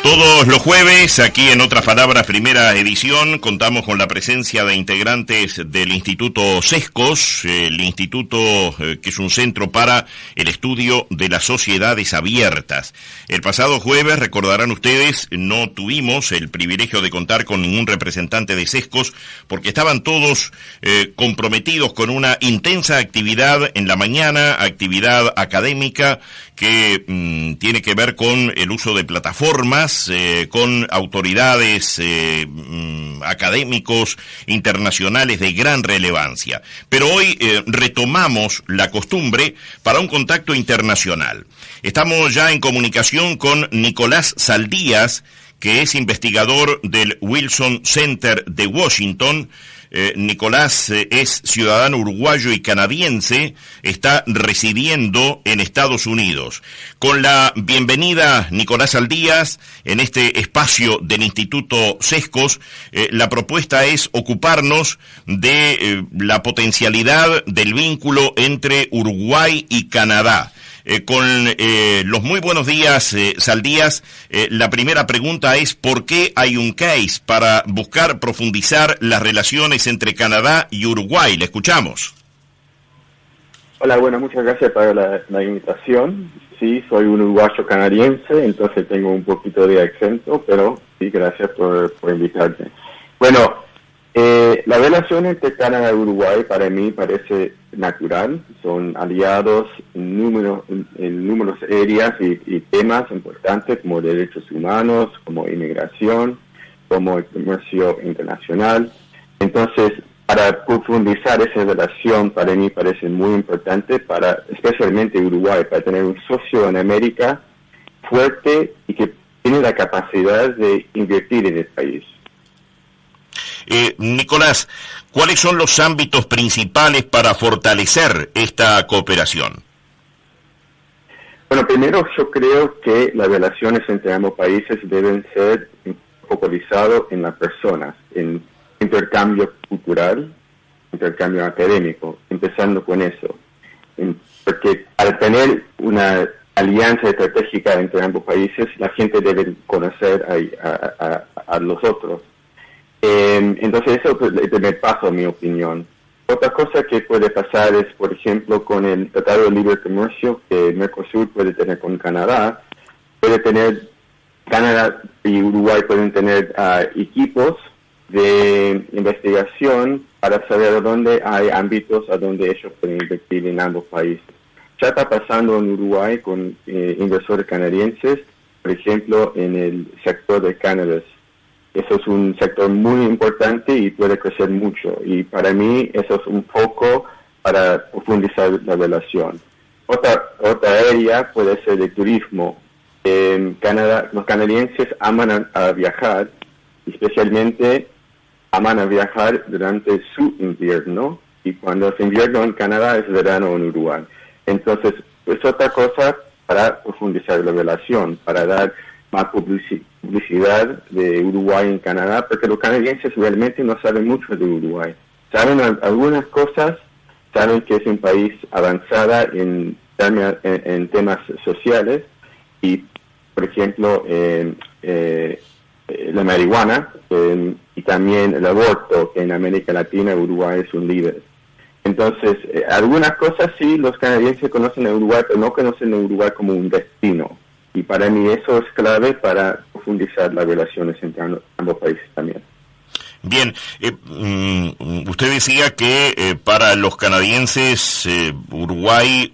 Todos los jueves, aquí en Otras Palabras, primera edición, contamos con la presencia de integrantes del Instituto SESCOS, el instituto que es un centro para el estudio de las sociedades abiertas. El pasado jueves, recordarán ustedes, no tuvimos el privilegio de contar con ningún representante de SESCOS porque estaban todos comprometidos con una intensa actividad en la mañana, actividad académica que tiene que ver con el uso de plataformas, con autoridades académicos internacionales de gran relevancia. Pero hoy retomamos la costumbre para un contacto internacional. Estamos ya en comunicación con Nicolás Saldías, que es investigador del Wilson Center de Washington. Nicolás es ciudadano uruguayo y canadiense, está residiendo en Estados Unidos. Con la bienvenida, Nicolás Saldías, en este espacio del Instituto SESCOS, la propuesta es ocuparnos de la potencialidad del vínculo entre Uruguay y Canadá. Con los muy buenos días, Saldías, la primera pregunta es ¿por qué hay un case para buscar profundizar las relaciones entre Canadá y Uruguay? Le escuchamos. Hola, bueno, muchas gracias por la invitación. Sí, soy un uruguayo canadiense, entonces tengo un poquito de acento, pero sí, gracias por invitarme. Bueno, la relación entre Canadá y Uruguay para mí parece natural. Son aliados en numerosas áreas y temas importantes como derechos humanos, como inmigración, como el comercio internacional. Entonces, para profundizar esa relación, para mí parece muy importante, especialmente Uruguay, para tener un socio en América fuerte y que tiene la capacidad de invertir en el país. Nicolás, ¿cuáles son los ámbitos principales para fortalecer esta cooperación? Bueno, primero yo creo que las relaciones entre ambos países deben ser focalizadas en las personas, en intercambio cultural, intercambio académico, empezando con eso. Porque al tener una alianza estratégica entre ambos países, la gente debe conocer a los otros. Entonces eso es el primer paso, en mi opinión. Otra cosa que puede pasar es, por ejemplo, con el Tratado de Libre Comercio que Mercosur puede tener con Canadá, Canadá y Uruguay pueden tener equipos de investigación para saber dónde hay ámbitos a donde ellos pueden invertir en ambos países. Ya está pasando en Uruguay con inversores canadienses, por ejemplo, en el sector de cannabis. Eso es un sector muy importante y puede crecer mucho. Y para mí eso es un foco para profundizar la relación. Otra área puede ser el turismo. En Canadá, los canadienses aman a viajar, especialmente aman a viajar durante su invierno. Y cuando es invierno en Canadá es verano en Uruguay. Entonces, es otra cosa para profundizar la relación, para dar más publicidad de Uruguay en Canadá, porque los canadienses realmente no saben mucho de Uruguay. Saben algunas cosas, saben que es un país avanzado en temas sociales y, por ejemplo, la marihuana y también el aborto, que en América Latina Uruguay es un líder. Entonces, algunas cosas sí, los canadienses conocen a Uruguay, pero no conocen a Uruguay como un destino. Y para mí eso es clave para profundizar las relaciones entre ambos países también. Bien, usted decía que para los canadienses Uruguay,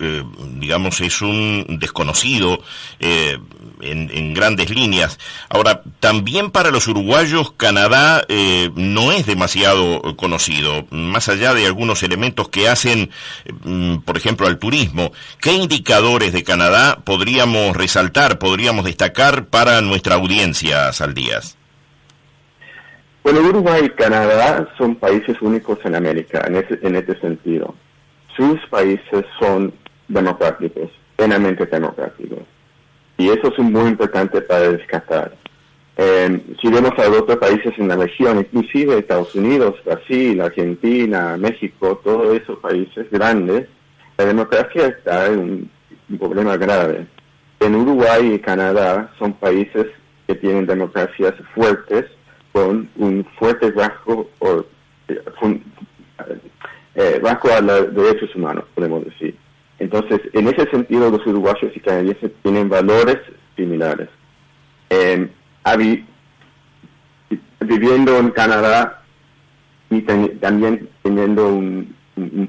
digamos, es un desconocido en grandes líneas. Ahora, también para los uruguayos Canadá no es demasiado conocido, más allá de algunos elementos que hacen, por ejemplo, al turismo. ¿Qué indicadores de Canadá podríamos resaltar, podríamos destacar para nuestra audiencia, Saldías? Bueno, Uruguay y Canadá son países únicos en América, en este sentido. Sus países son democráticos, plenamente democráticos. Y eso es muy importante para rescatar. Si vemos a otros países en la región, inclusive Estados Unidos, Brasil, Argentina, México, todos esos países grandes, la democracia está en un problema grave. En Uruguay y Canadá son países que tienen democracias fuertes con un fuerte rasgo rasgo a los derechos humanos, podemos decir. Entonces, en ese sentido, los uruguayos y canadienses tienen valores similares. Viviendo en Canadá y también teniendo un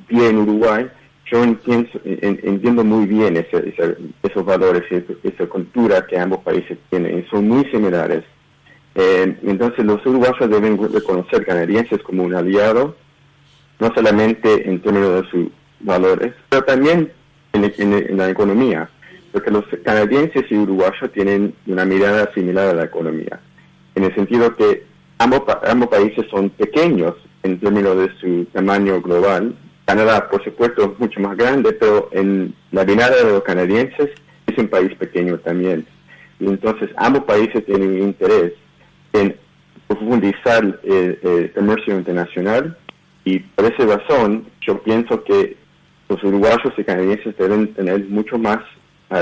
pie en Uruguay, yo entiendo muy bien esos valores, esa cultura que ambos países tienen, y son muy similares. Entonces los uruguayos deben reconocer canadienses como un aliado, no solamente en términos de sus valores, pero también en la economía, porque los canadienses y uruguayos tienen una mirada similar a la economía, en el sentido que ambos países son pequeños en términos de su tamaño global. Canadá, por supuesto, es mucho más grande, pero en la mirada de los canadienses es un país pequeño también. Y entonces ambos países tienen un interés en profundizar el comercio internacional, y por esa razón yo pienso que los uruguayos y canadienses deben tener mucho más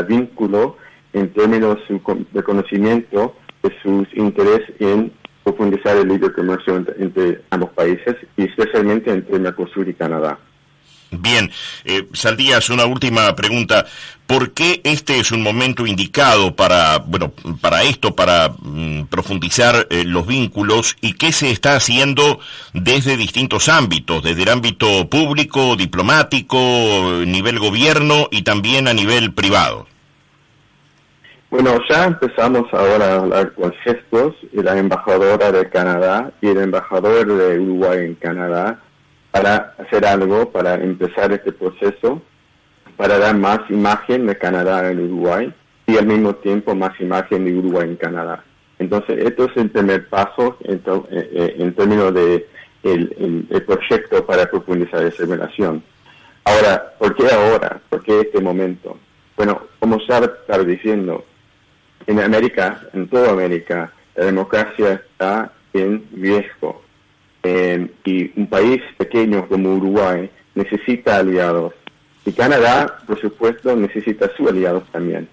vínculo en términos de su reconocimiento de sus intereses en profundizar el libre comercio entre ambos países, y especialmente entre Mercosur y Canadá. Bien, Saldías, una última pregunta. ¿Por qué este es un momento indicado para profundizar los vínculos, y qué se está haciendo desde distintos ámbitos, desde el ámbito público, diplomático, nivel gobierno y también a nivel privado? Bueno, ya empezamos ahora a hablar con gestos, y la embajadora de Canadá y el embajador de Uruguay en Canadá, para hacer algo, para empezar este proceso, para dar más imagen de Canadá en Uruguay y al mismo tiempo más imagen de Uruguay en Canadá. Entonces, esto es el primer paso en términos de el proyecto para profundizar esa relación. Ahora, ¿por qué ahora? ¿Por qué este momento? Bueno, como ya estaba diciendo, en América, en toda América, la democracia está en riesgo. Y un país pequeño como Uruguay necesita aliados. Y Canadá, por supuesto, necesita sus aliados también.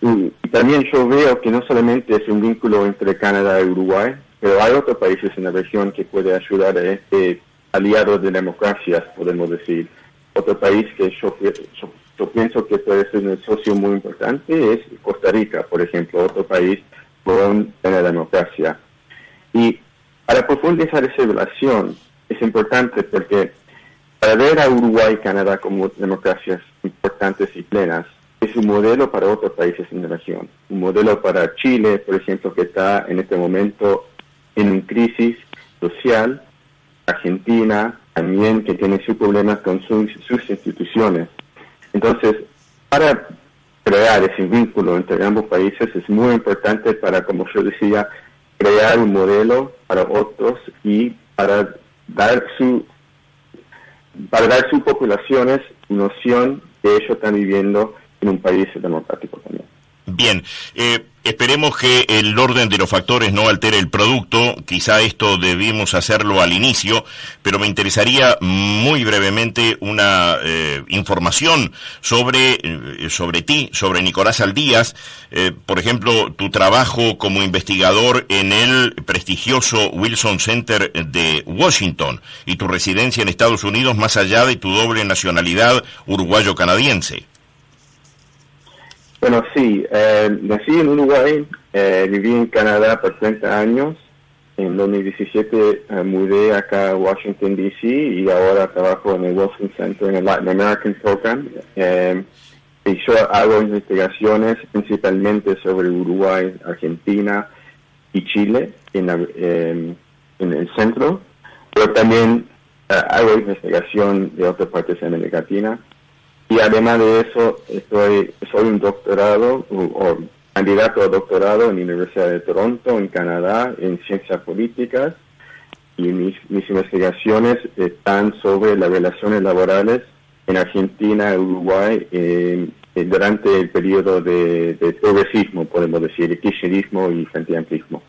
Y también yo veo que no solamente es un vínculo entre Canadá y Uruguay, pero hay otros países en la región que pueden ayudar a este aliado de democracias, podemos decir. Otro país que yo pienso que puede ser un socio muy importante es Costa Rica, por ejemplo, otro país con la democracia. Y para profundizar esa relación es importante porque para ver a Uruguay y Canadá como democracias importantes y plenas es un modelo para otros países en la región. Un modelo para Chile, por ejemplo, que está en este momento en una crisis social. Argentina también, que tiene sus problemas con sus instituciones. Entonces, para crear ese vínculo entre ambos países es muy importante para, como yo decía, crear un modelo para otros y para dar sus poblaciones noción de ellos están viviendo en un país democrático también. Bien, esperemos que el orden de los factores no altere el producto. Quizá esto debimos hacerlo al inicio, pero me interesaría muy brevemente una información sobre ti, sobre Nicolás Saldías. Por ejemplo, tu trabajo como investigador en el prestigioso Wilson Center de Washington y tu residencia en Estados Unidos, más allá de tu doble nacionalidad uruguayo-canadiense. Bueno, sí, nací en Uruguay, viví en Canadá por 30 años. En 2017 mudé acá a Washington, D.C. y ahora trabajo en el Wilson Center en el Latin American Program. Y yo hago investigaciones principalmente sobre Uruguay, Argentina y Chile en el centro, pero también hago investigación de otras partes de América Latina. Y además de eso, soy un doctorado o candidato a doctorado en la Universidad de Toronto, en Canadá, en ciencias políticas, y mis investigaciones están sobre las relaciones laborales en Argentina y Uruguay durante el periodo de progresismo, podemos decir, el kirchnerismo y frente amplismo.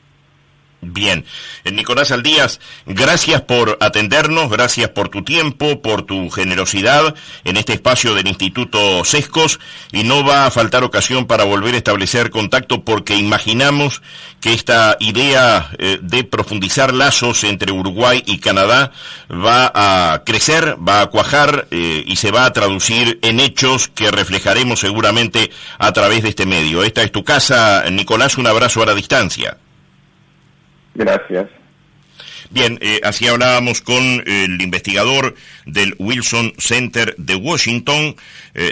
Bien, Nicolás Saldías, gracias por atendernos, gracias por tu tiempo, por tu generosidad en este espacio del Instituto Sescos, y no va a faltar ocasión para volver a establecer contacto, porque imaginamos que esta idea de profundizar lazos entre Uruguay y Canadá va a crecer, va a cuajar y se va a traducir en hechos que reflejaremos seguramente a través de este medio. Esta es tu casa, Nicolás, un abrazo a la distancia. Gracias. Bien, así hablábamos con el investigador del Wilson Center de Washington,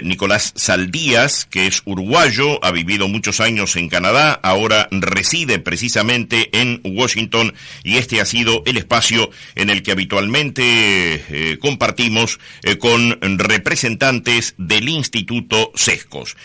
Nicolás Saldías, que es uruguayo, ha vivido muchos años en Canadá, ahora reside precisamente en Washington, y este ha sido el espacio en el que habitualmente compartimos con representantes del Instituto Sescos.